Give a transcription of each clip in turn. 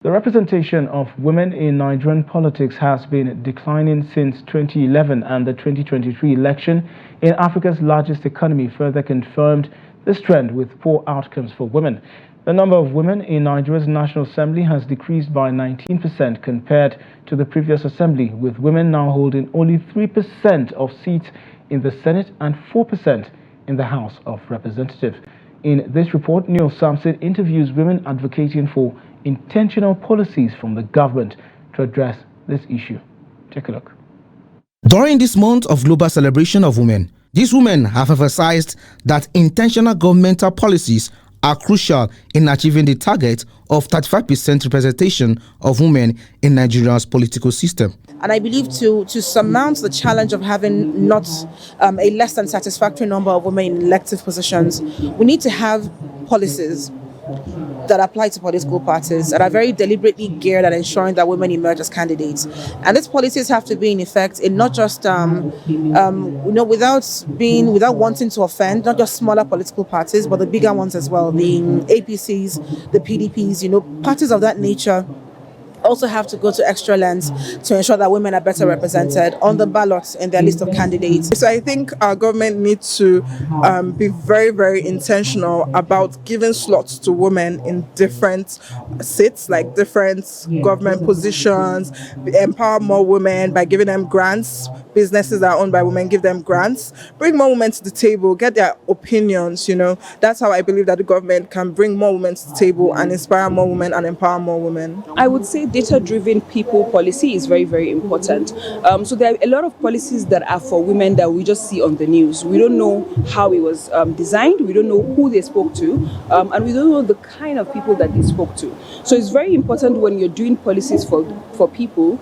The representation of women in Nigerian politics has been declining since 2011, and the 2023 election in Africa's largest economy further confirmed this trend with poor outcomes for women. The number of women in Nigeria's National Assembly has decreased by 19% compared to the previous assembly, with women now holding only 3% of seats in the Senate and 4% in the House of Representatives. In this report, Neil Sampson interviews women advocating for intentional policies from the government to address this issue. Take a look. During this month of global celebration of women, these women have emphasized that intentional governmental policies are crucial in achieving the target of 35% representation of women in Nigeria's political system. And I believe to surmount the challenge of having not a less than satisfactory number of women in elective positions, we need to have policies that apply to political parties that are very deliberately geared at ensuring that women emerge as candidates. And these policies have to be in effect in not just, without wanting to offend, not just smaller political parties, but the bigger ones as well, the APCs, the PDPs, parties of that nature also have to go to extra lengths to ensure that women are better represented on the ballot in their list of candidates. So I think our government needs to be very, very intentional about giving slots to women in different seats, like different government positions, empower more women by giving them grants. Businesses that are owned by women, give them grants, bring more women to the table, get their opinions, That's how I believe that the government can bring more women to the table and inspire more women and empower more women. I would say data-driven people policy is very, very important. So there are a lot of policies that are for women that we just see on the news. We don't know how it was designed, we don't know who they spoke to, and we don't know the kind of people that they spoke to. So it's very important when you're doing policies for people,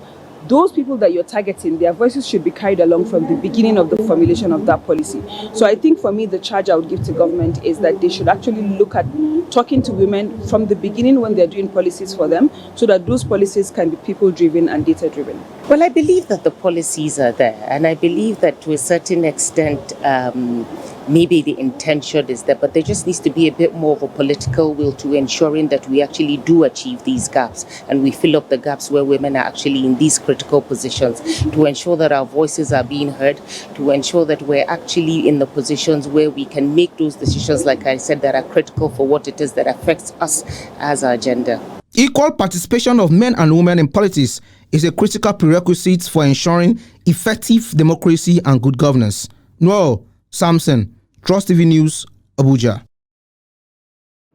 those people that you're targeting, their voices should be carried along from the beginning of the formulation of that policy. So I think for me, the charge I would give to government is that they should actually look at talking to women from the beginning when they're doing policies for them, so that those policies can be people-driven and data-driven. Well, I believe that the policies are there, and I believe that to a certain extent, maybe the intention is there, but there just needs to be a bit more of a political will to ensuring that we actually do achieve these gaps and we fill up the gaps where women are actually in these critical positions, to ensure that our voices are being heard, to ensure that we're actually in the positions where we can make those decisions, like I said, that are critical for what it is that affects us as our gender. Equal participation of men and women in politics is a critical prerequisite for ensuring effective democracy and good governance. Noel Sampson, Trust TV News, Abuja.